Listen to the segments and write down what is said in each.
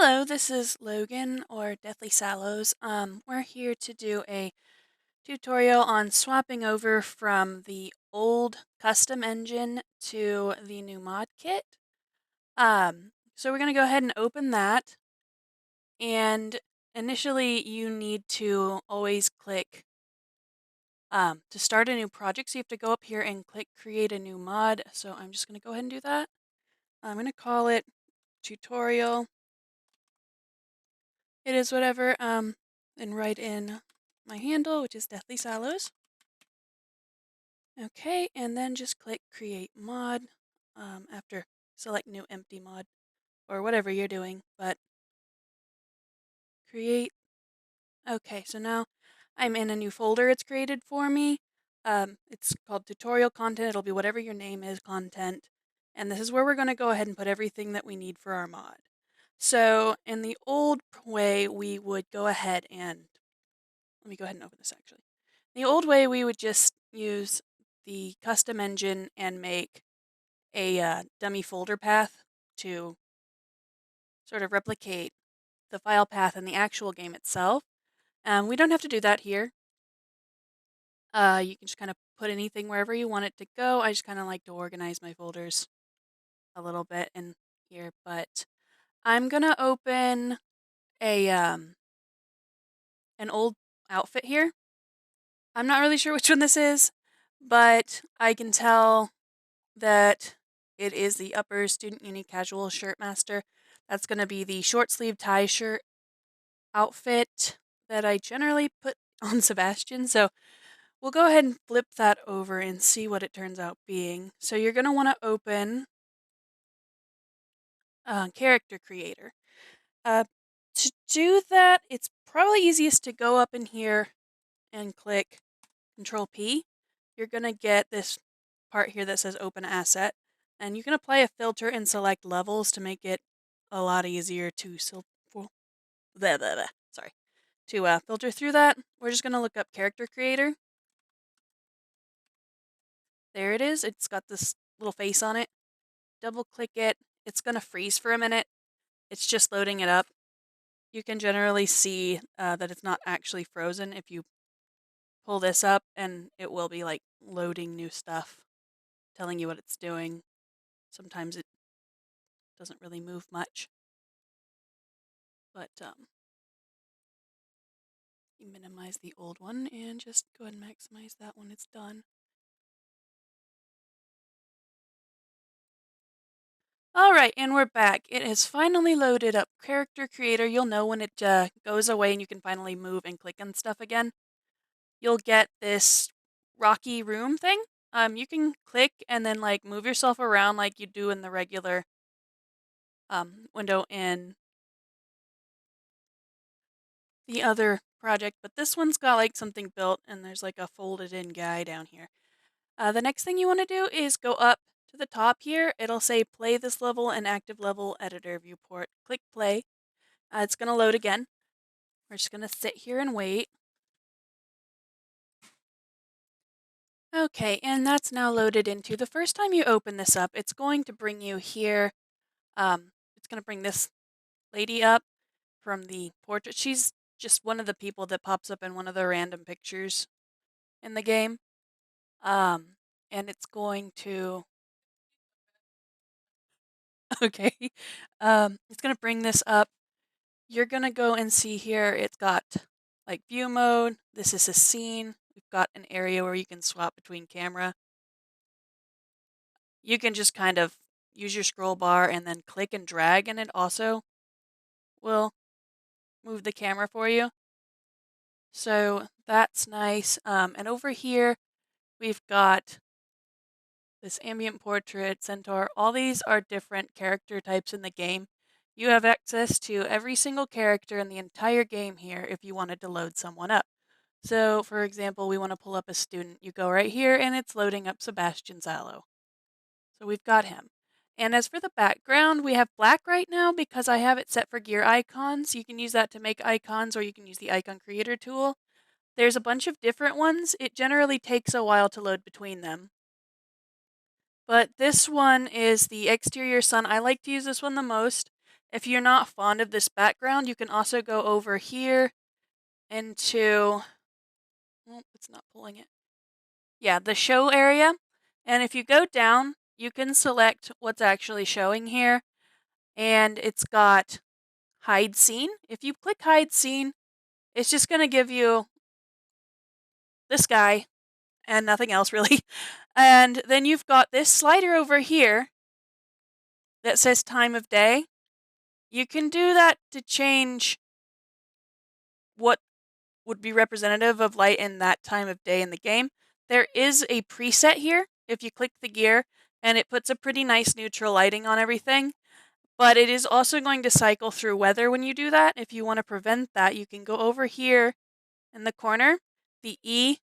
Hello, this is Logan or Deathly Sallows. We're here to do a tutorial on swapping over from the old custom engine to the new mod kit. So we're going to go ahead and open that. And initially you need to always click to start a new project. So you have to go up here and click create a new mod. So I'm just going to go ahead and do that. I'm going to call it tutorial. It is whatever, and write in my handle, which is Deathly Sallows. Okay, and then just click Create Mod after select New Empty Mod, or whatever you're doing, but create. Okay, so now I'm in a new folder it's created for me. It's called Tutorial Content. It'll be whatever your name is, content. And this is where we're going to go ahead and put everything that we need for our mod. So in the old way, we would go ahead and let me go ahead and open this actually. The old way, we would just use the custom engine and make a dummy folder path to sort of replicate the file path in the actual game itself. We don't have to do that here. You can just kind of put anything wherever you want it to go. I just kind of like to organize my folders a little bit in here, but I'm gonna open a an old outfit here. I'm not really sure which one this is, but I can tell that it is the upper student uni casual shirt master. That's going to be the short sleeve tie shirt outfit that I generally put on Sebastian. So we'll go ahead and flip that over and see what it turns out being. So you're going to want to open Character Creator. To do that, it's probably easiest to go up in here and click Control P. You're going to get this part here that says Open Asset. And you can apply a filter and select levels to make it a lot easier to filter through that. We're just going to look up Character Creator. There it is. It's got this little face on it. Double click it. It's going to freeze for a minute. It's just loading it up. You can generally see that it's not actually frozen if you pull this up, and it will be like loading new stuff, telling you what it's doing. Sometimes it doesn't really move much. But minimize the old one and just go ahead and maximize that when it's done. Alright, and we're back. It has finally loaded up Character Creator. You'll know when it goes away and you can finally move and click on stuff again. You'll get this rocky room thing. You can click and then like move yourself around like you do in the regular window in the other project, but this one's got like something built and there's like a folded in guy down here. The next thing you want to do is go up to the top here. It'll say play this level in active level editor viewport. Click play. It's going to load again. We're just going to sit here and wait. Okay, and that's now loaded into. The first time you open this up, it's going to bring you here. It's going to bring this lady up from the portrait. She's just one of the people that pops up in one of the random pictures in the game. And it's going to okay. It's going to bring this up. You're going to go and see here, it's got like view mode. This is a scene. We've got an area where you can swap between camera. You can just kind of use your scroll bar and then click and drag, and it also will move the camera for you. So that's nice. And over here, we've got this ambient portrait, centaur. All these are different character types in the game. You have access to every single character in the entire game here if you wanted to load someone up. So, for example, we want to pull up a student. You go right here and it's loading up Sebastian Sallow. So we've got him. And as for the background, we have black right now because I have it set for gear icons. You can use that to make icons, or you can use the icon creator tool. There's a bunch of different ones. It generally takes a while to load between them. But this one is the exterior sun. I like to use this one the most. If you're not fond of this background, you can also go over here into, well, it's not pulling it. Yeah, the show area. And if you go down, you can select what's actually showing here. And it's got hide scene. If you click hide scene, it's just going to give you this guy and nothing else really. And then you've got this slider over here that says time of day. You can do that to change what would be representative of light in that time of day in the game. There is a preset here if you click the gear, and it puts a pretty nice neutral lighting on everything. But it is also going to cycle through weather when you do that. If you want to prevent that, you can go over here in the corner. The E,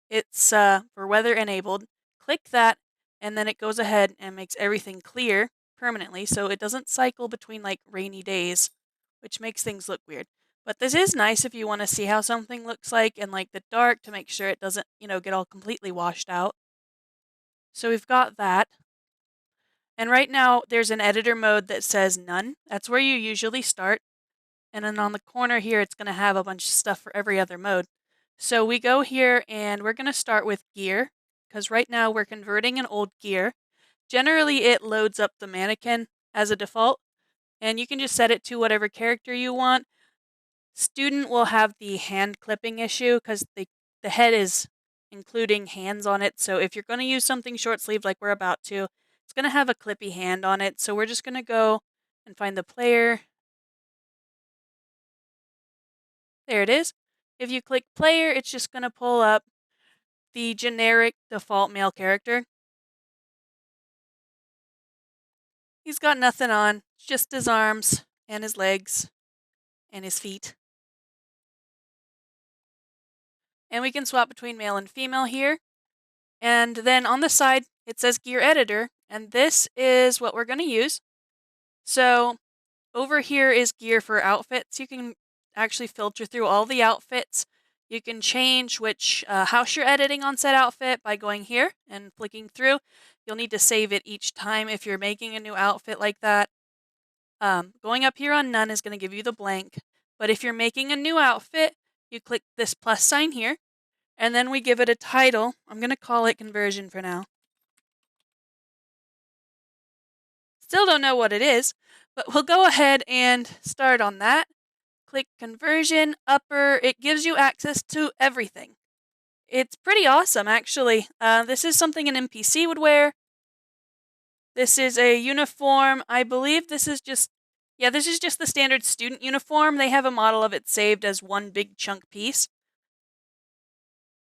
it's for weather enabled. Click that, and then it goes ahead and makes everything clear permanently, so it doesn't cycle between like rainy days, which makes things look weird. But this is nice if you want to see how something looks like in like the dark to make sure it doesn't, get all completely washed out. So we've got that. And right now there's an editor mode that says none. That's where you usually start. And then on the corner here, it's going to have a bunch of stuff for every other mode. So we go here and we're going to start with gear, because right now we're converting an old gear. Generally, it loads up the mannequin as a default, and you can just set it to whatever character you want. Student will have the hand clipping issue because the head is including hands on it. So if you're going to use something short sleeved like we're about to, it's going to have a clippy hand on it. So we're just going to go and find the player. There it is. If you click player, it's just going to pull up the generic default male character. He's got nothing on, just his arms and his legs and his feet. And we can swap between male and female here. And then on the side, it says gear editor, and this is what we're going to use. So over here is gear for outfits. You can actually filter through all the outfits. You can change which house you're editing on said outfit by going here and flicking through. You'll need to save it each time if you're making a new outfit like that. Going up here on none is going to give you the blank. But if you're making a new outfit, you click this plus sign here, and then we give it a title. I'm going to call it conversion for now. Still don't know what it is, but we'll go ahead and start on that. Click conversion, upper. It gives you access to everything. It's pretty awesome, actually. This is something an NPC would wear. This is a uniform. I believe this is just, this is just the standard student uniform. They have a model of it saved as one big chunk piece.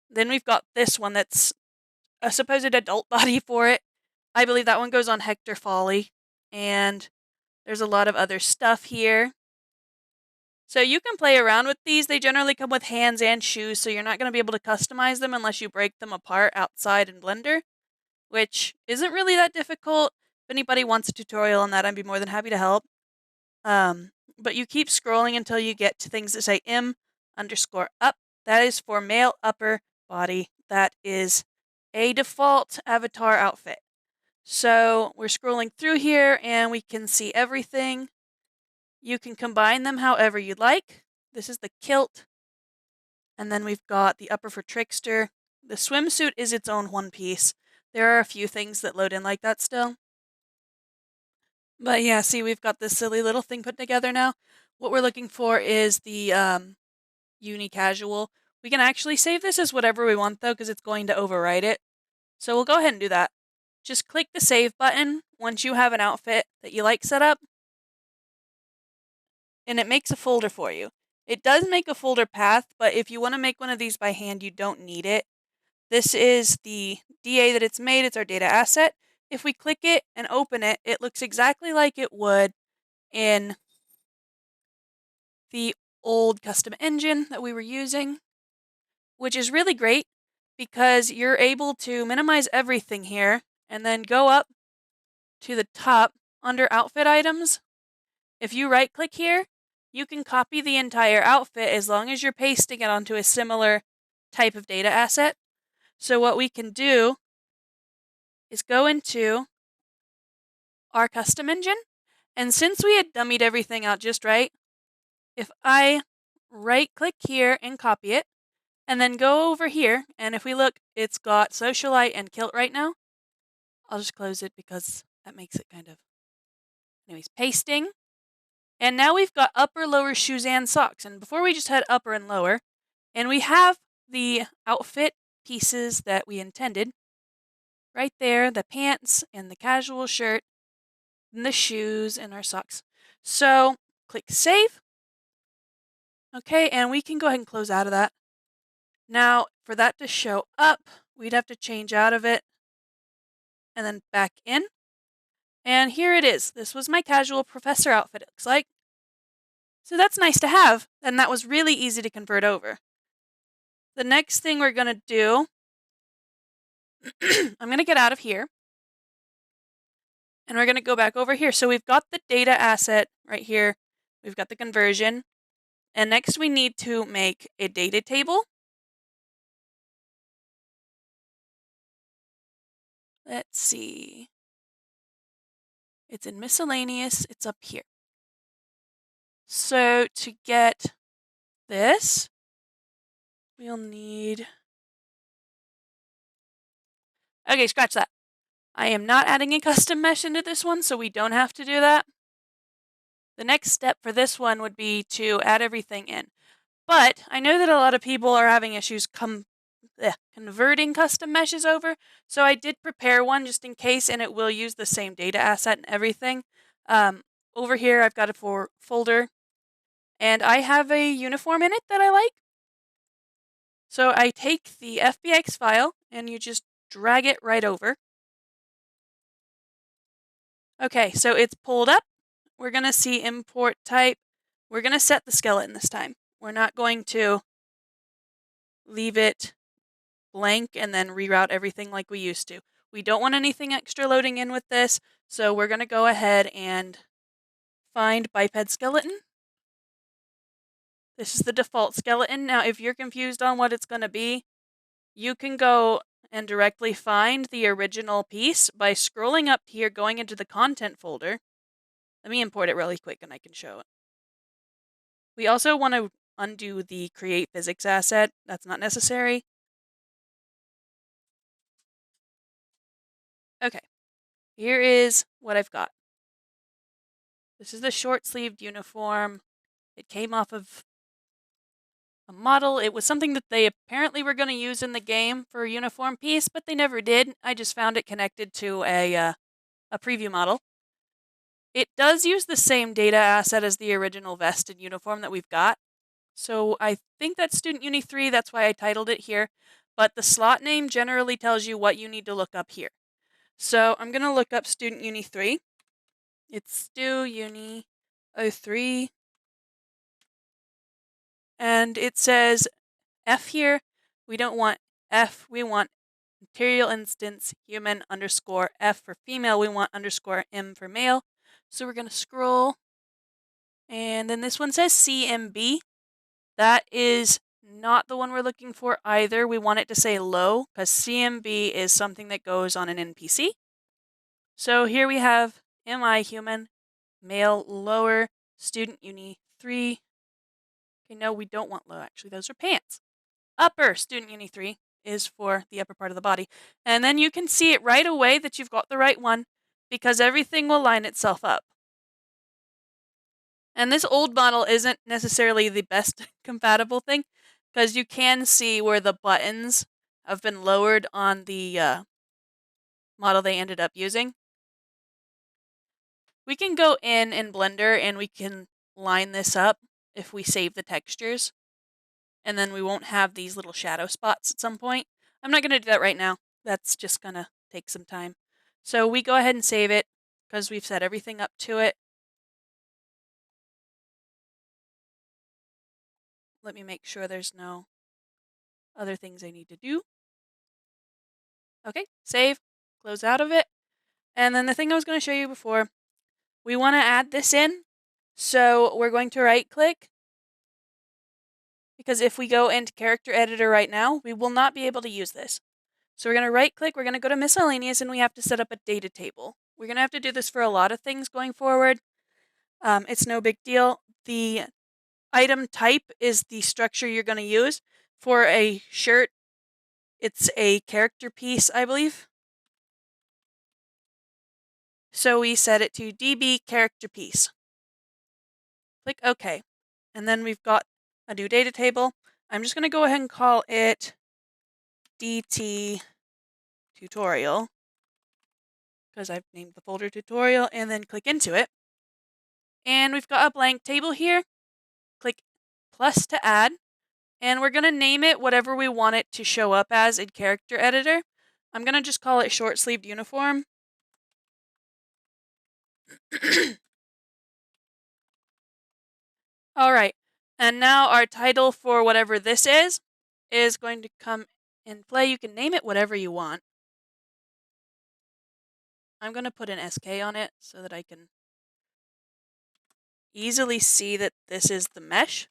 Then we've got this one that's a supposed adult body for it. I believe that one goes on Hector Folly. And there's a lot of other stuff here. So you can play around with these. They generally come with hands and shoes, so you're not going to be able to customize them unless you break them apart outside in Blender, which isn't really that difficult. If anybody wants a tutorial on that, I'd be more than happy to help. But you keep scrolling until you get to things that say M_up. That is for male upper body. That is a default avatar outfit. So we're scrolling through here and we can see everything. You can combine them however you'd like. This is the kilt. And then we've got the upper for trickster. The swimsuit is its own one piece. There are a few things that load in like that still. But yeah, see, we've got this silly little thing put together now. What we're looking for is the uni-casual. We can actually save this as whatever we want, though, because it's going to overwrite it. So we'll go ahead and do that. Just click the save button once you have an outfit that you like set up, and it makes a folder for you. It does make a folder path, but if you want to make one of these by hand, you don't need it. This is the DA that it's made. It's our data asset. If we click it and open it, it looks exactly like it would in the old custom engine that we were using, which is really great because you're able to minimize everything here and then go up to the top under outfit items. If you right click here, you can copy the entire outfit as long as you're pasting it onto a similar type of data asset. So what we can do is go into our custom engine, And since we had dummied everything out just right, if I right-click here and copy it, and then go over here, and if we look, it's got Socialite and Kilt right now. I'll just close it because that makes it kind of... Anyways, pasting. And now we've got upper, lower shoes and socks. And before we just had upper and lower, and we have the outfit pieces that we intended. Right there, the pants and the casual shirt, and the shoes and our socks. So click save. Okay, and we can go ahead and close out of that. Now, for that to show up, we'd have to change out of it and then back in. And here it is. This was my casual professor outfit, it looks like. So that's nice to have, and that was really easy to convert over. The next thing we're going to do, I'm going to get out of here. And we're going to go back over here. So we've got the data asset right here. We've got the conversion. And next we need to make a data table. Let's see. It's in miscellaneous. It's up here. So to get this, we'll need... Okay, scratch that. I am not adding a custom mesh into this one, so we don't have to do that. The next step for this one would be to add everything in. But I know that a lot of people are having issues converting custom meshes over, so I did prepare one just in case, and it will use the same data asset and everything. Over here, I've got a folder, and I have a uniform in it that I like. So I take the FBX file, and you just drag it right over. Okay, so it's pulled up. We're going to see import type. We're going to set the skeleton this time. We're not going to leave it blank and then reroute everything like we used to. We don't want anything extra loading in with this, so we're going to go ahead and find biped skeleton. This is the default skeleton. Now, if you're confused on what it's going to be, you can go and directly find the original piece by scrolling up here, going into the content folder. Let me import it really quick and I can show it. We also want to undo the create physics asset. That's not necessary. Okay, here is what I've got. This is the short-sleeved uniform. It came off of a model. It was something that they apparently were going to use in the game for a uniform piece, but they never did. I just found it connected to a preview model. It does use the same data asset as the original vested uniform that we've got. So I think that's Student Uni 3, that's why I titled it here. But the slot name generally tells you what you need to look up here. So I'm going to look up Student Uni 3. It's Stu Uni 03. And it says F here. We don't want F, we want material instance human underscore F for female. We want underscore M for male. So we're going to scroll. And then this one says CMB. That is not the one we're looking for either. We want it to say low because CMB is something that goes on an NPC. So here we have MI human, male, lower, Student Uni 3. Okay, no, we don't want low, actually. Those are pants. Upper, Student Uni 3 is for the upper part of the body. And then you can see it right away that you've got the right one because everything will line itself up. And this old model isn't necessarily the best compatible thing because you can see where the buttons have been lowered on the model they ended up using. We can go in Blender and we can line this up if we save the textures. And then we won't have these little shadow spots at some point. I'm not going to do that right now. That's just going to take some time. So we go ahead and save it because we've set everything up to it. Let me make sure there's no other things I need to do. Okay, save, close out of it. And then the thing I was going to show you before, we want to add this in. So we're going to right click. Because if we go into character editor right now, we will not be able to use this. So we're going to right click, we're going to go to miscellaneous, and we have to set up a data table. We're going to have to do this for a lot of things going forward. It's no big deal. The item type is the structure you're going to use. For a shirt, it's a character piece, I believe. So we set it to DB character piece. Click OK. And then we've got a new data table. I'm just going to go ahead and call it DT tutorial because I've named the folder tutorial, and then click into it. And we've got a blank table here. Click plus to add, and we're going to name it whatever we want it to show up as in character editor. I'm going to just call it short sleeved uniform. All right, and now our title for whatever this is going to come in play. You can name it whatever you want. I'm going to put an SK on it so that I can easily see that this is the mesh.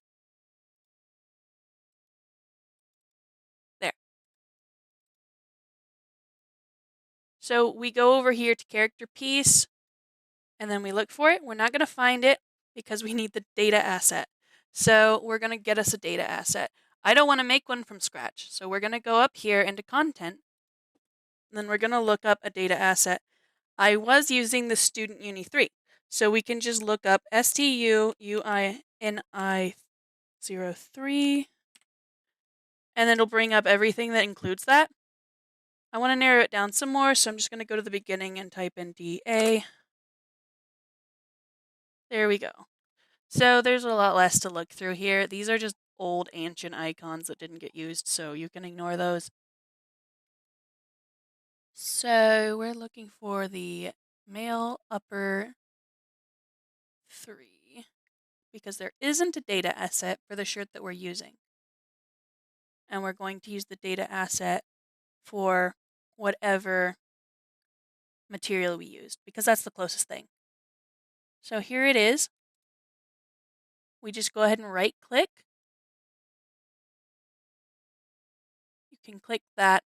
There. So we go over here to character piece, and then we look for it. We're not going to find it because we need the data asset. So we're going to get us a data asset. I don't want to make one from scratch. So we're going to go up here into content, and then we're going to look up a data asset. I was using the student uni 3. So we can just look up STUUINI03, and then it'll bring up everything that includes that. I want to narrow it down some more, so I'm just going to go to the beginning and type in DA. There we go. So there's a lot less to look through here. These are just old ancient icons that didn't get used, so you can ignore those. So we're looking for the male upper 3 because there isn't a data asset for the shirt that we're using. And we're going to use the data asset for whatever material we used because that's the closest thing. So here it is. We just go ahead and right click. You can click that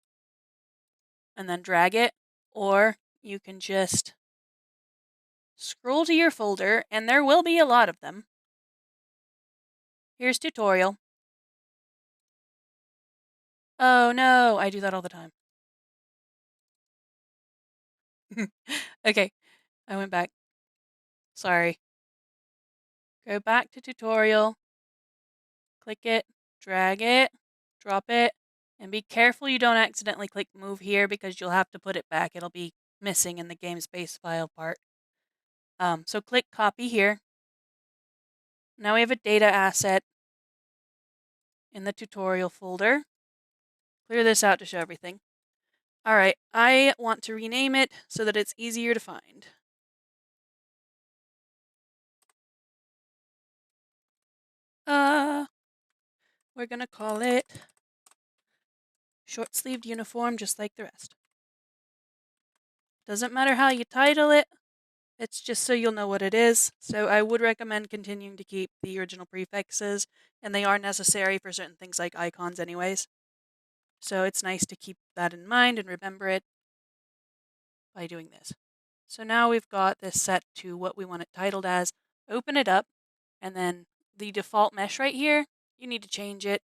and then drag it, or you can just scroll to your folder, and there will be a lot of them. Here's tutorial. Oh no, I do that all the time. Okay, I went back. Sorry. Go back to tutorial, click it, drag it, drop it, and be careful you don't accidentally click move here because you'll have to put it back. It'll be missing in the game space file part. So click copy here. Now we have a data asset in the tutorial folder. Clear this out to show everything. All right, I want to rename it so that it's easier to find. We're gonna call it short-sleeved uniform, just like the rest. Doesn't matter how you title it, it's just so you'll know what it is. So I would recommend continuing to keep the original prefixes, and they are necessary for certain things like icons anyways. So it's nice to keep that in mind and remember it by doing this. So now we've got this set to what we want it titled as. Open it up, and then the default mesh right here, you need to change it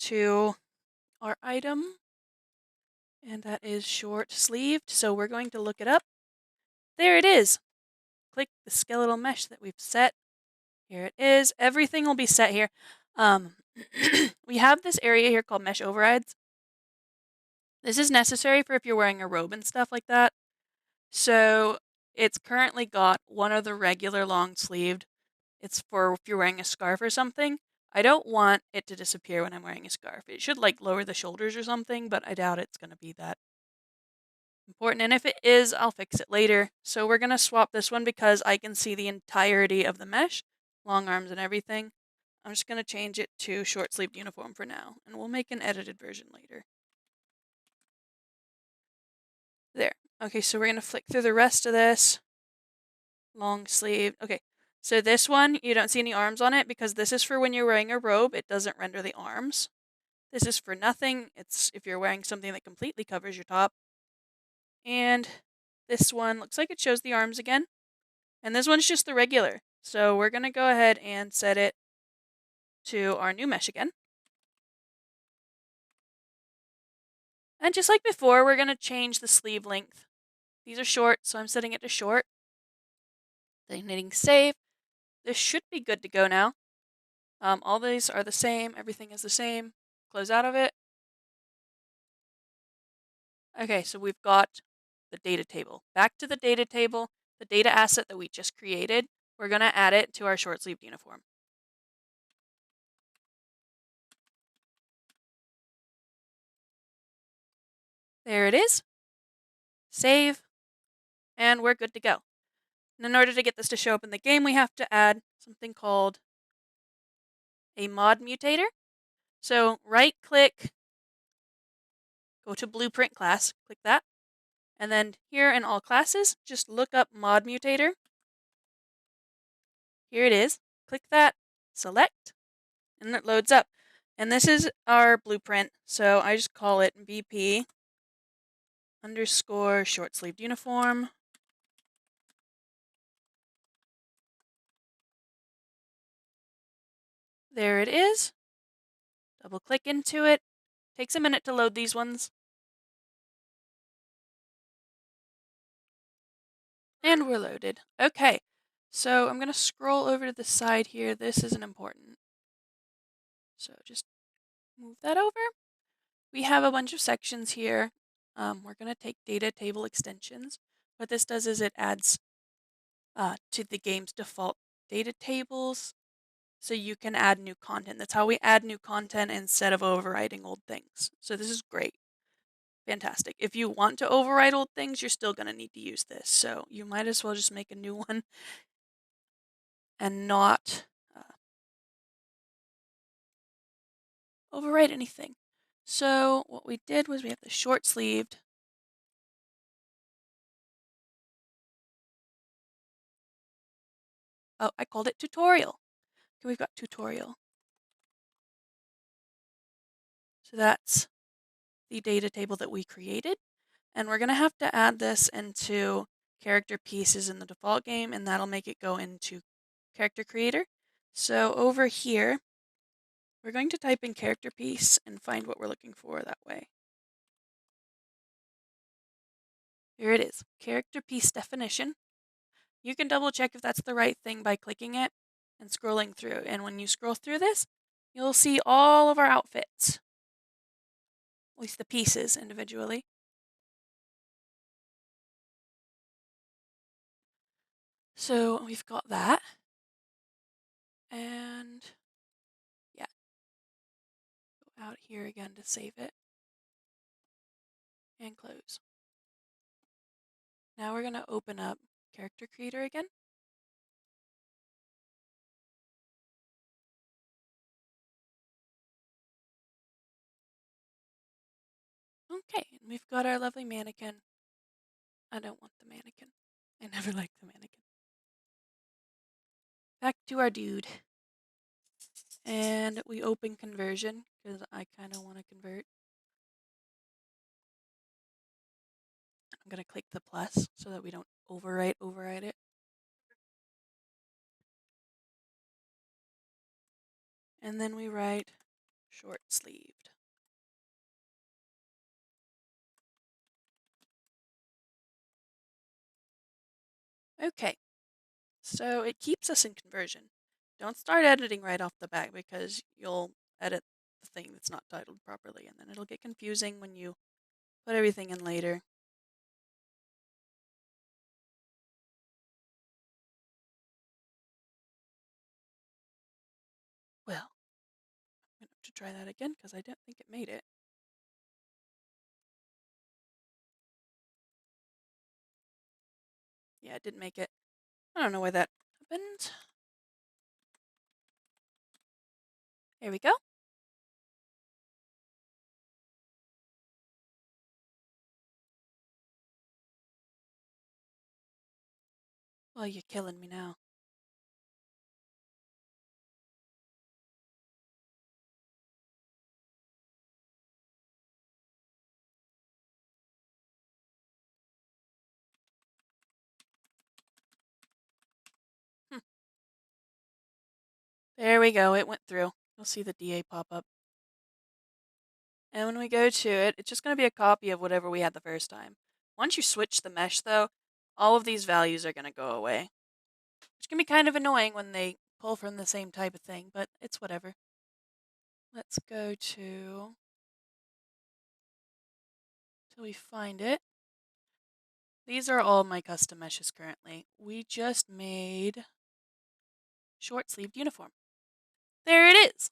to our item, and that is short sleeved. So we're going to look it up. There it is. Click the skeletal mesh that we've set. Here it is. Everything will be set here. We have this area here called mesh overrides. This is necessary for if you're wearing a robe and stuff like that. So it's currently got one of the regular long sleeved. It's for if you're wearing a scarf or something. I don't want it to disappear when I'm wearing a scarf. It should like lower the shoulders or something, but I doubt it's going to be that important. And if it is, I'll fix it later. So we're going to swap this one because I can see the entirety of the mesh, long arms and everything. I'm just going to change it to short sleeved uniform for now, and we'll make an edited version later. There. Okay, so we're going to flick through the rest of this. Long sleeve. Okay, so this one, you don't see any arms on it because this is for when you're wearing a robe. It doesn't render the arms. This is for nothing. It's if you're wearing something that completely covers your top. And this one looks like it shows the arms again. And this one's just the regular. So we're going to go ahead and set it to our new mesh again. And just like before, we're going to change the sleeve length. These are short, so I'm setting it to short. Then hitting save. This should be good to go now. All these are the same. Everything is the same. Close out of it. Okay, so we've got the data table. Back to the data table, the data asset that we just created. We're going to add it to our short-sleeved uniform. There it is. Save. And we're good to go. And in order to get this to show up in the game, we have to add something called a mod mutator. So right-click, go to Blueprint class, click that. And then here in all classes, just look up mod mutator. Here it is. Click that, select, and it loads up. And this is our blueprint, so I just call it BP underscore short-sleeved uniform. There it is. Double click into it. Takes a minute to load these ones. And we're loaded. Okay, so I'm going to scroll over to the side here. This isn't important. So just move that over. We have a bunch of sections here. We're going to take data table extensions. What this does is it adds to the game's default data tables so you can add new content. That's how we add new content instead of overriding old things. So this is great. Fantastic. If you want to override old things, you're still going to need to use this. So you might as well just make a new one and not overwrite anything. So what we did was we have the short-sleeved. Oh, I called it tutorial. Okay, we've got tutorial. So that's the data table that we created. And we're going to have to add this into character pieces in the default game, and that'll make it go into character creator. So over here, we're going to type in character piece and find what we're looking for that way. Here it is, character piece definition. You can double check if that's the right thing by clicking it and scrolling through. And when you scroll through this, you'll see all of our outfits, at least the pieces individually. So we've got that. And yeah, go out here again to save it and close. Now we're going to open up character creator again. Okay, and we've got our lovely mannequin. I don't want the mannequin. I never liked the mannequin. Back to our dude. And we open conversion because I kind of want to convert. I'm going to click the plus so that we don't override it. And then we write short-sleeved. Okay, so it keeps us in conversion. Don't start editing right off the bat because you'll edit the thing that's not titled properly, and then it'll get confusing when you put everything in later. Well, I'm going to have to try that again because I don't think it made it. Yeah, it didn't make it. I don't know why that happened. Here we go. Well, you're killing me now. There we go, it went through. You'll see the DA pop up. And when we go to it, it's just going to be a copy of whatever we had the first time. Once you switch the mesh though, all of these values are going to go away. Which can be kind of annoying when they pull from the same type of thing, but it's whatever. Let's go to till we find it. These are all my custom meshes currently. We just made short-sleeved uniform. There it is!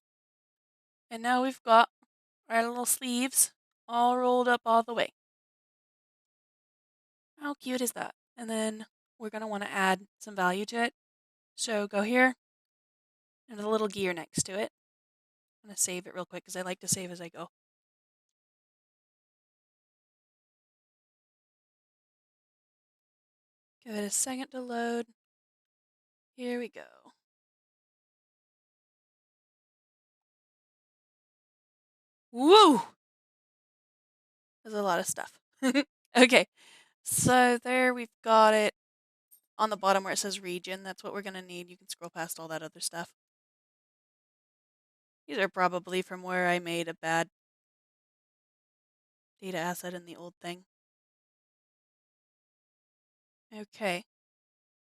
And now we've got our little sleeves all rolled up all the way. How cute is that? And then we're going to want to add some value to it. So go here, and a little gear next to it. I'm going to save it real quick because I like to save as I go. Give it a second to load. Here we go. Woo! There's a lot of stuff. Okay, so there we've got it on the bottom where it says region. That's what we're going to need. You can scroll past all that other stuff. These are probably from where I made a bad data asset in the old thing. Okay,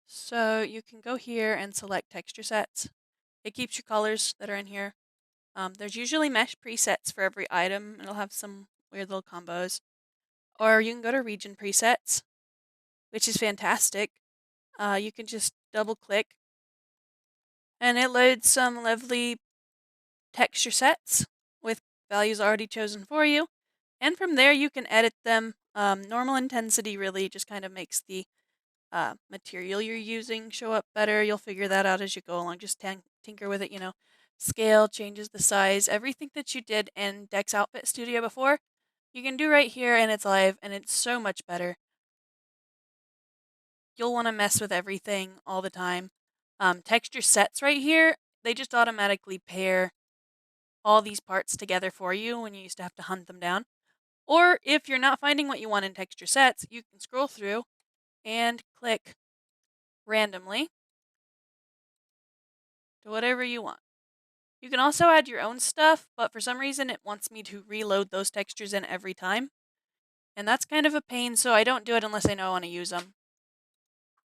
so you can go here and select texture sets. It keeps your colors that are in here. There's usually mesh presets for every item. It'll have some weird little combos. Or you can go to region presets, which is fantastic. You can just double click and it loads some lovely texture sets with values already chosen for you. And from there you can edit them. Normal intensity really just kind of makes the material you're using show up better. You'll figure that out as you go along. Just tinker with it, you know. Scale changes the size. Everything that you did in Dex Outfit Studio before, you can do right here and it's live and it's so much better. You'll want to mess with everything all the time. Texture sets right here, they just automatically pair all these parts together for you when you used to have to hunt them down. Or if you're not finding what you want in texture sets, you can scroll through and click randomly to whatever you want. You can also add your own stuff, but for some reason it wants me to reload those textures in every time. And that's kind of a pain, so I don't do it unless I know I want to use them.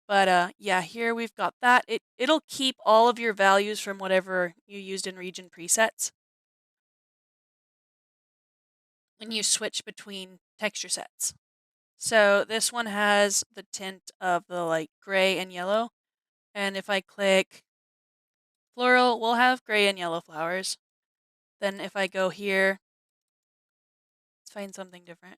But yeah, here we've got that. It'll keep all of your values from whatever you used in region presets when you switch between texture sets. So this one has the tint of the like gray and yellow. And if I click floral, we'll have gray and yellow flowers. Then if I go here, let's find something different.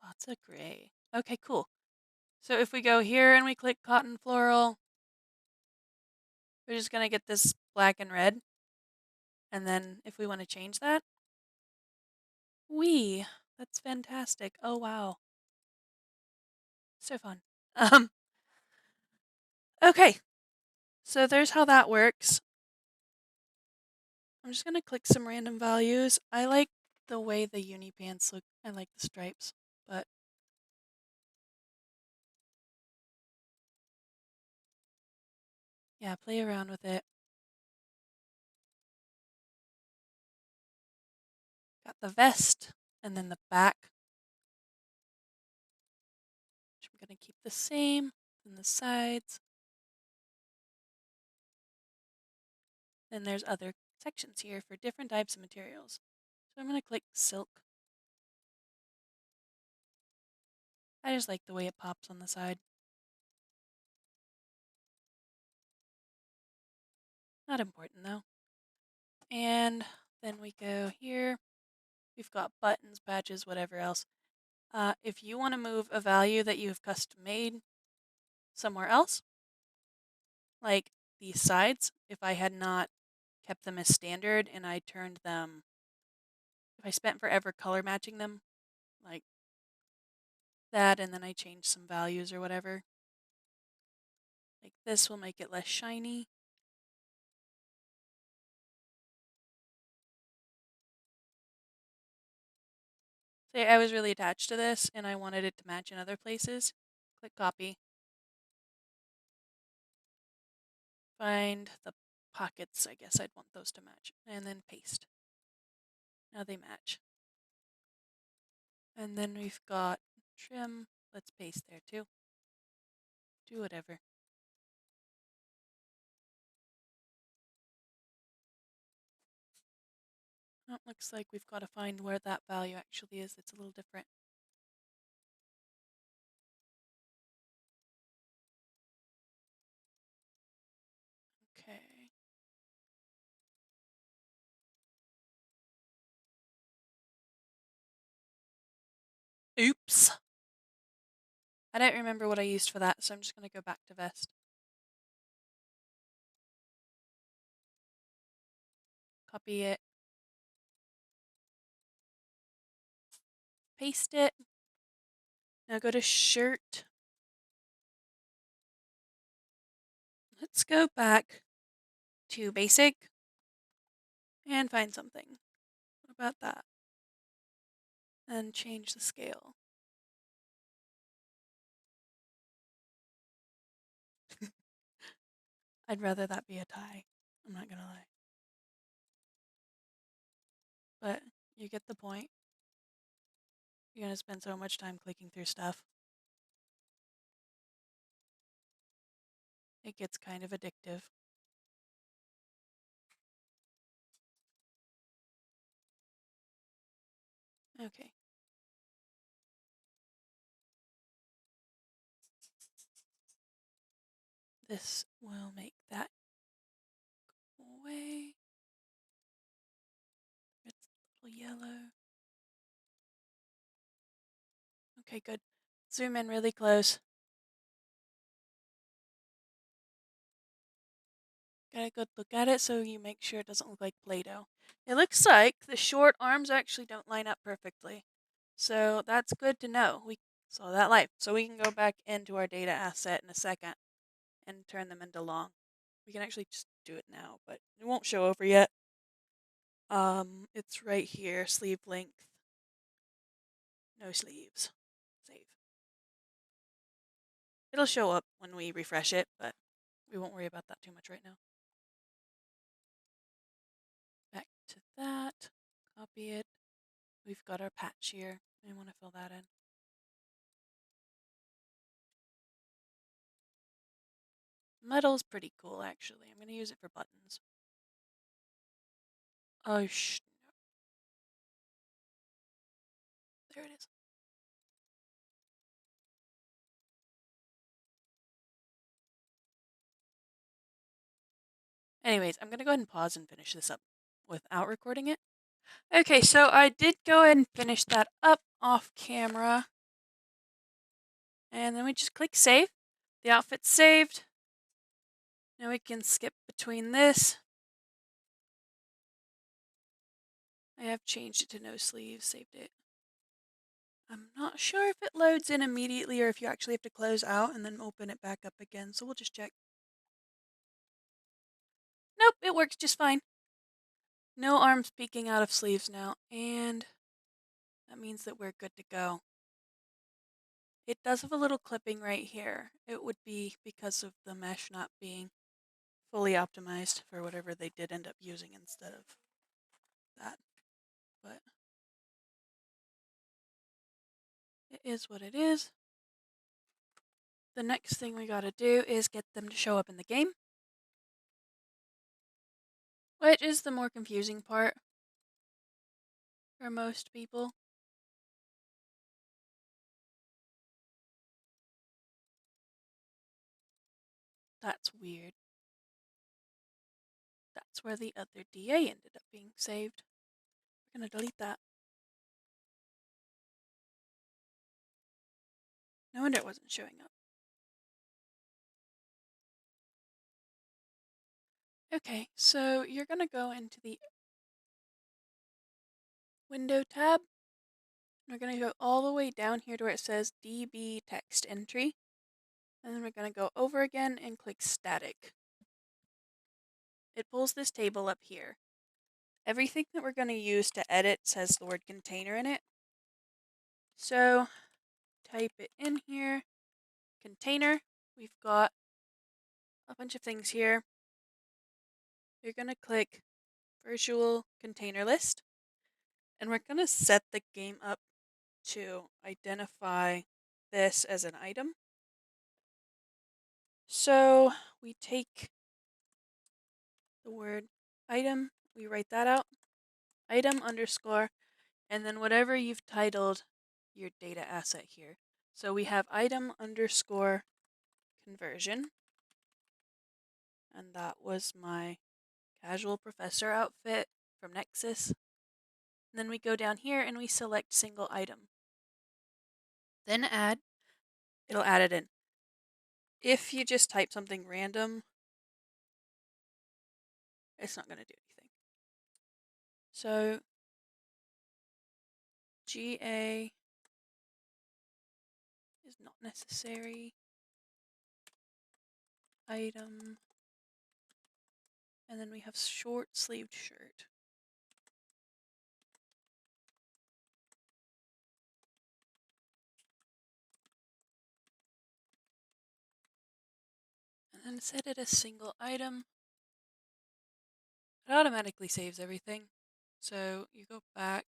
Lots of gray. Okay, cool. So if we go here and we click cotton floral, we're just going to get this black and red. And then if we want to change that, that's fantastic. Oh, wow. So fun. Okay. So there's how that works. I'm just going to click some random values. I like the way the uni pants look. I like the stripes, but yeah, play around with it. Got the vest and then the back, which I'm going to keep the same, and the sides. Then there's other sections here for different types of materials. So I'm going to click silk. I just like the way it pops on the side. Not important though. And then we go here. We've got buttons, badges, whatever else. If you want to move a value that you've custom made somewhere else, like these sides, if I had not kept them as standard and I turned them, if I spent forever color matching them, like that, and then I changed some values or whatever, like this will make it less shiny. Say I was really attached to this and I wanted it to match in other places. Click copy. Find the pockets. I guess I'd want those to match. And then paste. Now they match. And then we've got trim. Let's paste there too. Do whatever. Oh, looks like we've got to find where that value actually is. It's a little different. Okay. Oops. I don't remember what I used for that, so I'm just going to go back to vest. Copy it. Paste it. Now go to shirt. Let's go back to basic and find something. What about that? And change the scale. I'd rather that be a tie. I'm not gonna lie. But you get the point. You're gonna spend so much time clicking through stuff. It gets kind of addictive. Okay. This will make that go away. It's a little yellow. Okay, good. Zoom in really close. Get a good look at it so you make sure it doesn't look like Play-Doh. It looks like the short arms actually don't line up perfectly. So that's good to know. We saw that live. So we can go back into our data asset in a second and turn them into long. We can actually just do it now, but it won't show over yet. It's right here, sleeve length. No sleeves. Save. It'll show up when we refresh it, but we won't worry about that too much right now. Back to that. Copy it. We've got our patch here. I want to fill that in. Metal's pretty cool, actually. I'm going to use it for buttons. Oh, there it is. Anyways, I'm going to go ahead and pause and finish this up without recording it. Okay, so I did go ahead and finish that up off camera. And then we just click save. The outfit's saved. Now we can skip between this. I have changed it to no sleeves, saved it. I'm not sure if it loads in immediately or if you actually have to close out and then open it back up again, so we'll just check. Nope, it works just fine. No arms peeking out of sleeves now, and that means that we're good to go. It does have a little clipping right here. It would be because of the mesh not being fully optimized for whatever they did end up using instead of that. But it is what it is. The next thing we gotta do is get them to show up in the game, which is the more confusing part for most people. That's weird. That's where the other DA ended up being saved. We're gonna delete that. No wonder it wasn't showing up. Okay, so you're gonna go into the Window tab. We're gonna go all the way down here to where it says DB text entry. And then we're gonna go over again and click static. It pulls this table up here. Everything that we're gonna use to edit says the word container in it. So type it in here. container, we've got a bunch of things here. You're going to click virtual container list, and we're going to set the game up to identify this as an item. So we take the word item, we write that out, item underscore, and then whatever you've titled your data asset here. So we have item underscore conversion, and that was my casual professor outfit from Nexus. And then we go down here and we select single item. Then add, it'll add it in. If you just type something random, it's not going to do anything. So GA is not necessary. Item. And then we have short-sleeved shirt. And then set it as single item. It automatically saves everything. So you go back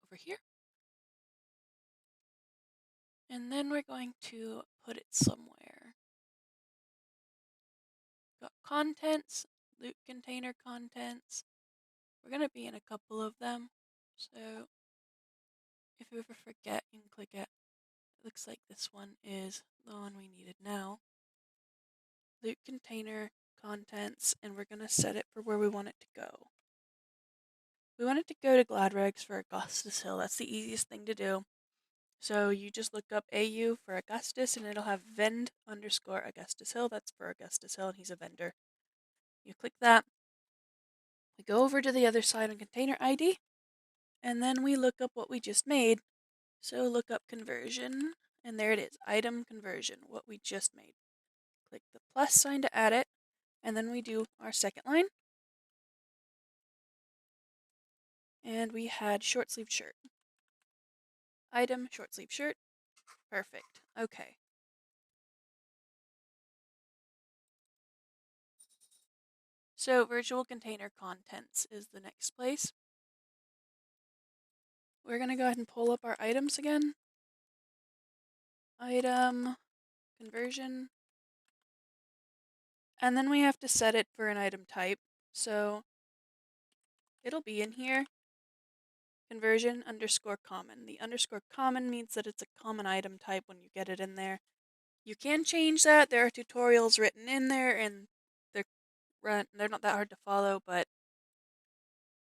over here. And then we're going to put it somewhere. Got contents, loot container contents. We're going to be in a couple of them. So if you ever forget, you can click it. It looks like this one is the one we needed now. Loot container contents, and we're going to set it for where we want it to go. We want it to go to Gladrags for Augustus Hill. That's the easiest thing to do. So you just look up AU for Augustus, and it'll have vend underscore Augustus Hill. That's for Augustus Hill, and he's a vendor. You click that. We go over to the other side on container ID, and then we look up what we just made. So look up conversion, and there it is, item conversion, what we just made. Click the plus sign to add it, and then we do our second line. And we had short sleeve shirt. Item, short sleeve shirt. Perfect. Okay. So virtual container contents is the next place. We're going to go ahead and pull up our items again. Item, conversion. And then we have to set it for an item type. So it'll be in here. Conversion underscore common. The underscore common means that it's a common item type when you get it in there. You can change that. There are tutorials written in there, and they're not that hard to follow, but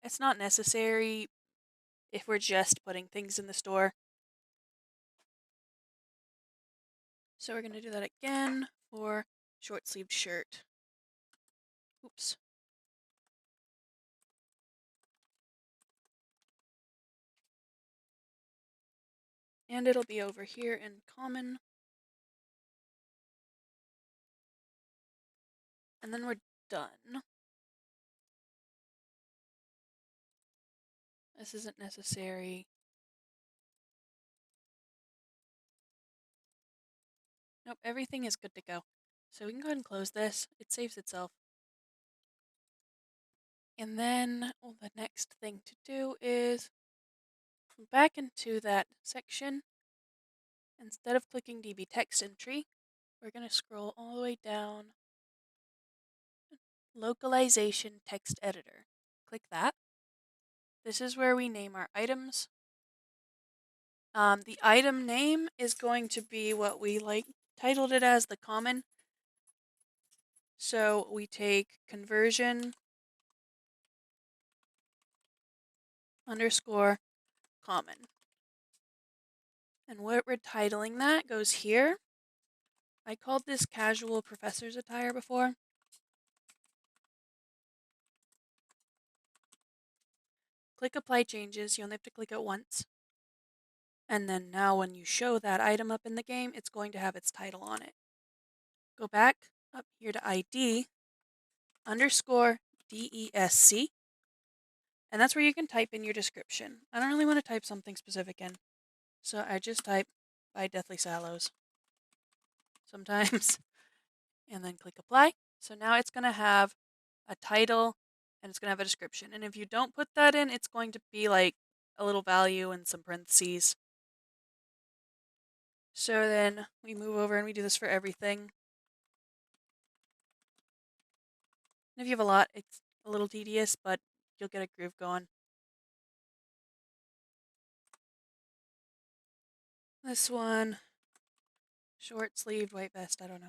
it's not necessary if we're just putting things in the store. So we're going to do that again for short-sleeved shirt. Oops. And it'll be over here in common. And then we're done. This isn't necessary. Nope, everything is good to go. So we can go ahead and close this. It saves itself. And then the next thing to do is come back into that section. Instead of clicking DB text entry, we're going to scroll all the way down. Localization text editor. Click that. This is where we name our items. The item name is going to be what we titled it as, the common. So we take conversion underscore common. And what we're titling that goes here. I called this casual professor's attire before. Click apply changes. You only have to click it once. And then now when you show that item up in the game, it's going to have its title on it. Go back up here to ID underscore DESC. And that's where you can type in your description. I don't really want to type something specific in. So I just type by Deathly Sallows sometimes. And then click apply. So now it's going to have a title and it's going to have a description. And if you don't put that in, it's going to be like a little value and some parentheses. So then we move over and we do this for everything. And if you have a lot, it's a little tedious, but you'll get a groove going. This one, short sleeved white vest, I don't know.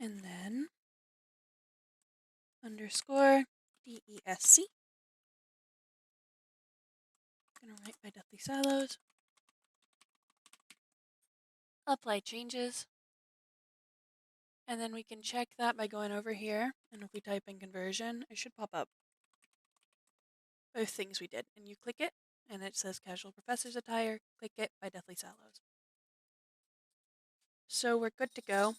And then underscore DESC. Gonna write by Deathly Sallows. Apply changes. And then we can check that by going over here. And if we type in conversion, it should pop up both things we did. And you click it, and it says casual professor's attire. Click it by Deathly Sallows. So we're good to go.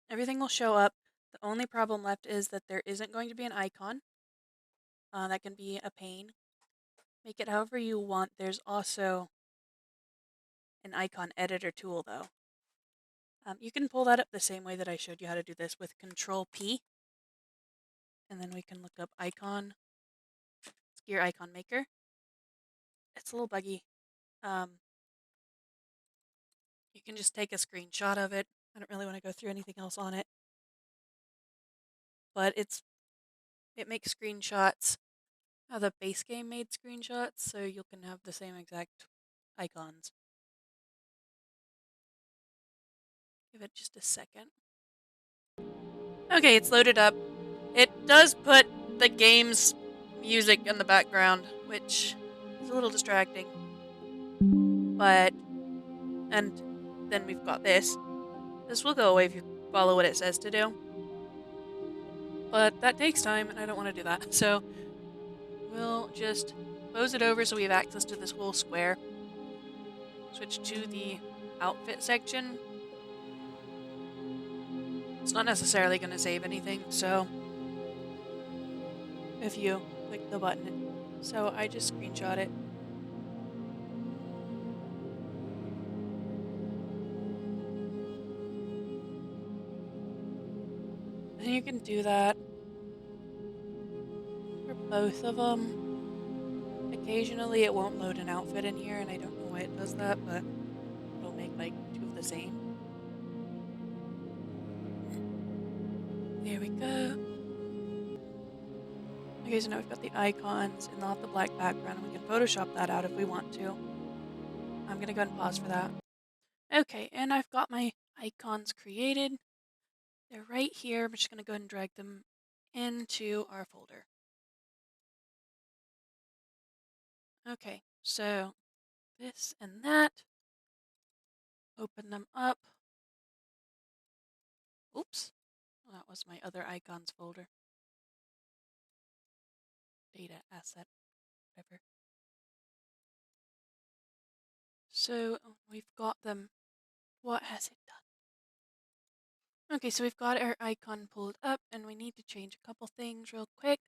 Everything will show up. The only problem left is that there isn't going to be an icon. That can be a pain. Make it however you want. There's also an icon editor tool, though. You can pull that up the same way that I showed you how to do this with Control P. And then we can look up icon, gear icon maker. It's a little buggy. You can just take a screenshot of it. I don't really want to go through anything else on it. But it makes screenshots. The base game made screenshots, so you can have the same exact icons. Give it just a second. Okay, it's loaded up. It does put the game's music in the background, which is a little distracting. And then we've got this. This will go away if you follow what it says to do. But that takes time, and I don't want to do that. So we'll just close it over so we have access to this whole square. Switch to the outfit section. It's not necessarily going to save anything, so if you click the button. So I just screenshot it. And you can do that for both of them. Occasionally it won't load an outfit in here, and I don't know why it does that, but it'll make like two of the same. There we go. Okay, so now we've got the icons and not the black background, and we can Photoshop that out if we want to. I'm gonna go ahead and pause for that. Okay, and I've got my icons created. They're right here. I'm just gonna go ahead and drag them into our folder. Okay, so this and that. Open them up. Oops, well, that was my other icons folder. Data asset, whatever. So we've got them. What has it done? Okay, so we've got our icon pulled up, and we need to change a couple things real quick.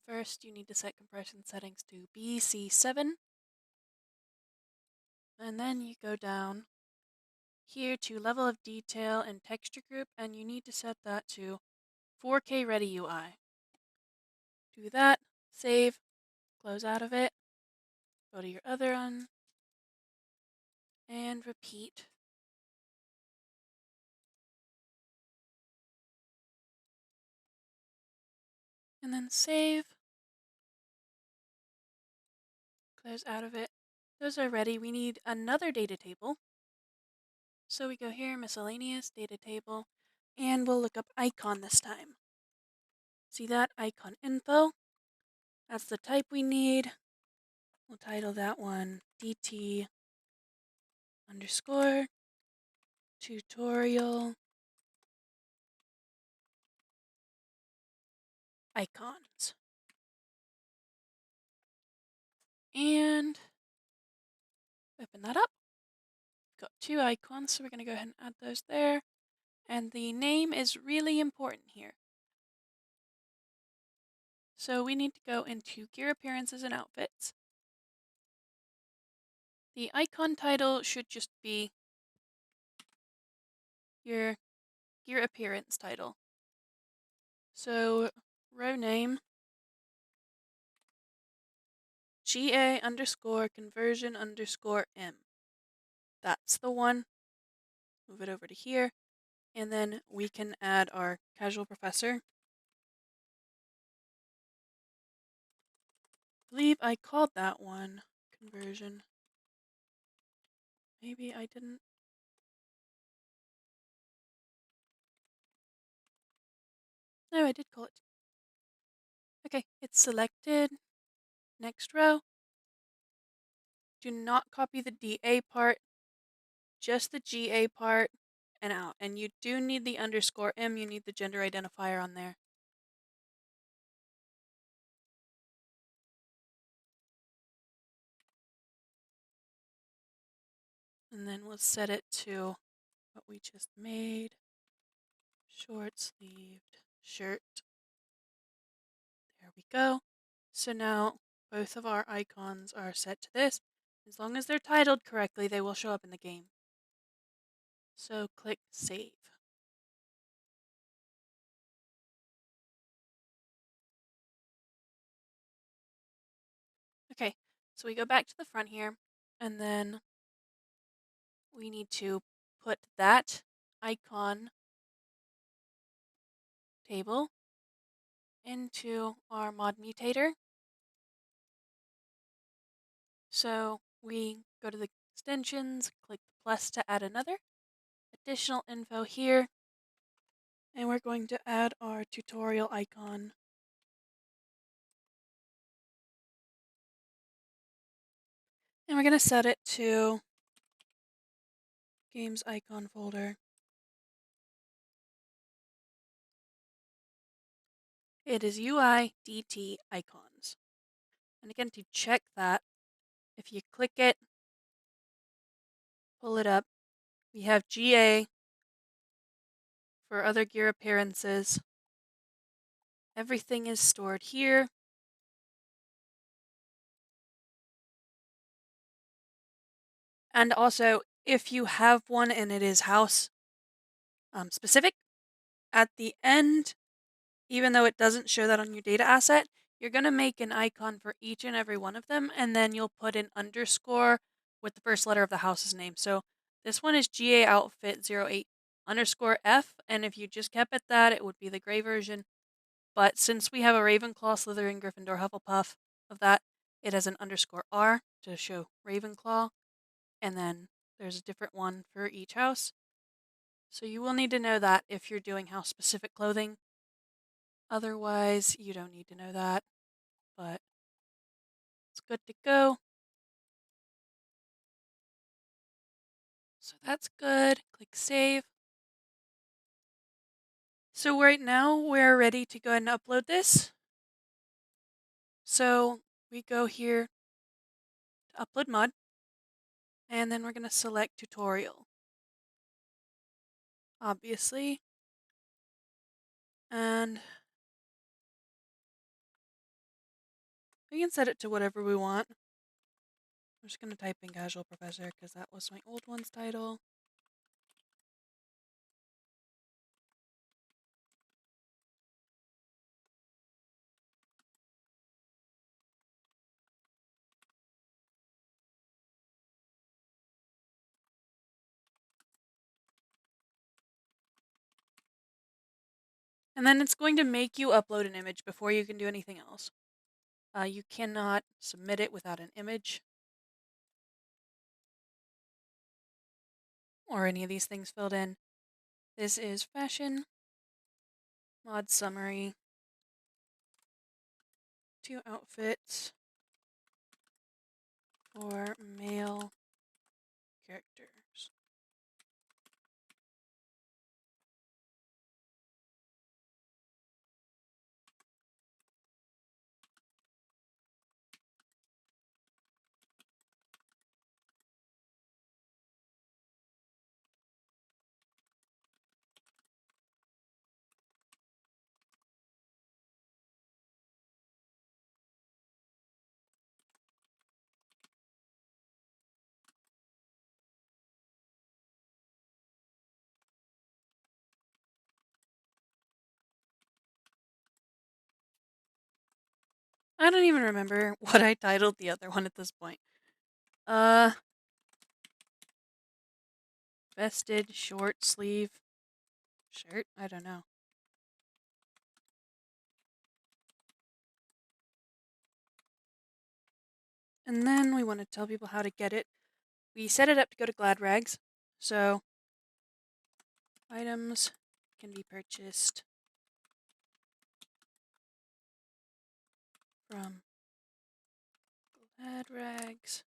First, you need to set compression settings to BC7. And then you go down here to level of detail and texture group, and you need to set that to 4K Ready UI. Do that, save, close out of it, go to your other one, and repeat. And then save, close out of it. Those are ready. We need another data table. So we go here, miscellaneous, data table, and we'll look up icon this time. See that? Icon info. That's the type we need. We'll title that one DT underscore tutorial icons. And open that up. got 2 icons, so we're going to go ahead and add those there. And the name is really important here. So we need to go into Gear Appearances and Outfits. The icon title should just be your Gear Appearance title. So row name, GA underscore conversion underscore M. That's the one. Move it over to here. And then we can add our casual professor. I believe I called that one conversion. Maybe I didn't. No, I did call it. Okay, it's selected. Next row. Do not copy the DA part, just the GA part and out. And you do need the underscore M, you need the gender identifier on there. And then we'll set it to what we just made. Short-sleeved shirt. There we go. So now both of our icons are set to this. As long as they're titled correctly, they will show up in the game. So click Save. Okay, so we go back to the front here, and then we need to put that icon table into our mod mutator. So we go to the extensions, click the plus to add another, additional info here, and we're going to add our tutorial icon. And we're going to set it to Games Icon folder. It is UI DT icons. And again, to check that, if you click it, pull it up, we have GA for other gear appearances. Everything is stored here. And also, if you have one and it is house specific, at the end, even though it doesn't show that on your data asset, you're going to make an icon for each and every one of them, and then you'll put an underscore with the first letter of the house's name. So this one is GA Outfit 08 underscore F, and if you just kept it that, it would be the gray version. But since we have a Ravenclaw, Slytherin, Gryffindor, Hufflepuff of that, it has an underscore R to show Ravenclaw, and then there's a different one for each house. So you will need to know that if you're doing house-specific clothing. Otherwise, you don't need to know that, but it's good to go. So that's good. Click Save. So right now, we're ready to go ahead and upload this. So we go here to Upload Mod, and then we're going to select Tutorial, obviously. And we can set it to whatever we want. I'm just going to type in Casual Professor because that was my old one's title. And then it's going to make you upload an image before you can do anything else. You cannot submit it without an image or any of these things filled in. This is fashion, mod summary, 2 outfits for male characters. I don't even remember what I titled the other one at this point. Uh, vested short sleeve shirt? I don't know. And then we want to tell people how to get it. We set it up to go to Gladrags. So, items can be purchased from Gladrags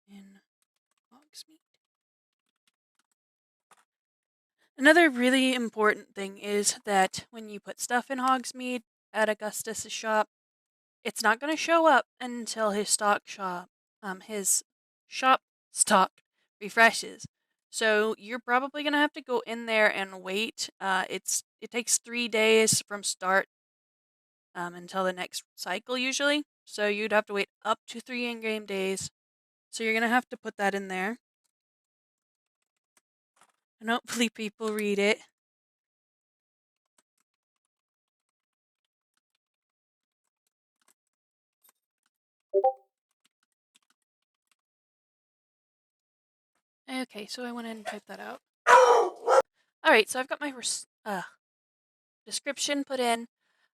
in Hogsmeade. Another really important thing is that when you put stuff in Hogsmeade at Augustus's shop, it's not going to show up until his shop stock refreshes. So you're probably going to have to go in there and wait. It takes 3 days from start until the next cycle usually. So you'd have to wait up to 3 in-game days. So you're going to have to put that in there. And hopefully people read it. Okay, so I went in and typed that out. Alright, so I've got my description put in.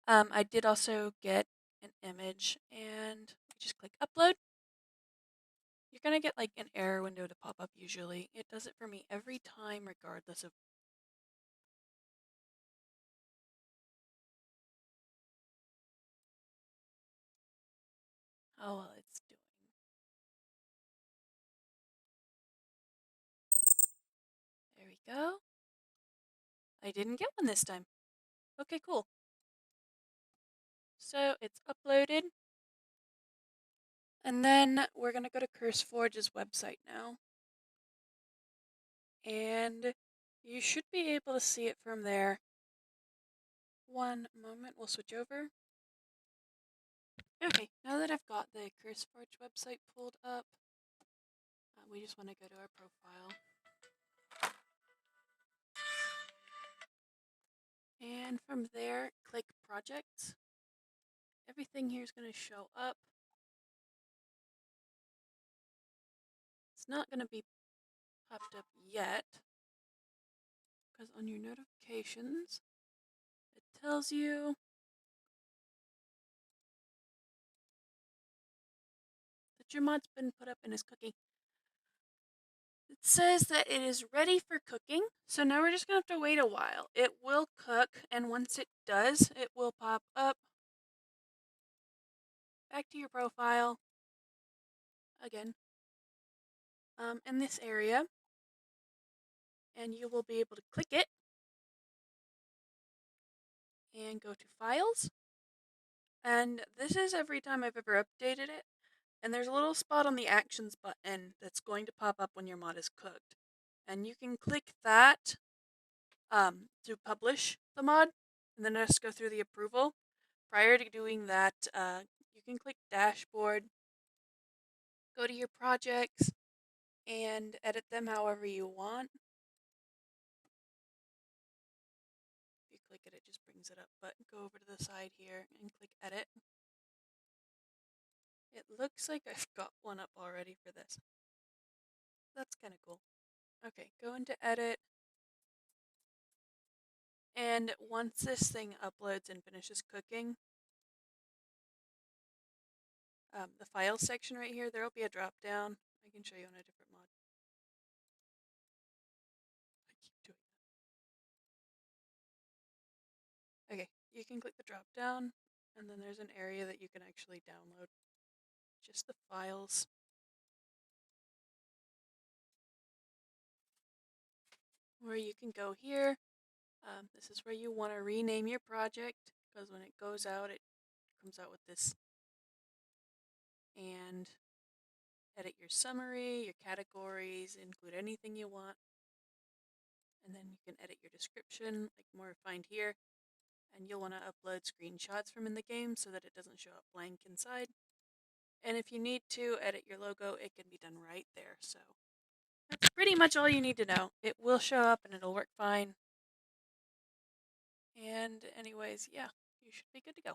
I did also get an image, and just click upload. You're gonna get like an error window to pop up usually. It does it for me every time regardless of... how well it's doing. There we go. I didn't get one this time. Okay, cool. So it's uploaded. And then we're gonna go to CurseForge's website now. And you should be able to see it from there. One moment, we'll switch over. Okay, now that I've got the CurseForge website pulled up, we just want to go to our profile. And from there, click Projects. Everything here is going to show up. It's not going to be popped up yet, because on your notifications, it tells you that your mod's been put up and is cooking. It says that it is ready for cooking, so now we're just going to have to wait a while. It will cook, and once it does, it will pop up. Back to your profile again in this area, and you will be able to click it and go to Files. And this is every time I've ever updated it. And there's a little spot on the Actions button that's going to pop up when your mod is cooked. And you can click that to publish the mod, and then just go through the approval. Prior to doing that, you can click Dashboard, go to your projects, and edit them however you want. If you click it, it just brings it up, but go over to the side here and click Edit. It looks like I've got one up already for this. That's kind of cool. Okay, go into Edit. And once this thing uploads and finishes cooking, the Files section right here, there will be a drop down. I can show you on a different mod. I keep doing that. Okay, you can click the drop down, and then there's an area that you can actually download just the files. Where you can go here. This is where you want to rename your project, because when it goes out, it comes out with this. And edit your summary, your categories, include anything you want. And then you can edit your description, like more refined here. And you'll want to upload screenshots from in the game so that it doesn't show up blank inside. And if you need to edit your logo, it can be done right there. So that's pretty much all you need to know. It will show up and it'll work fine. And anyways, yeah, you should be good to go.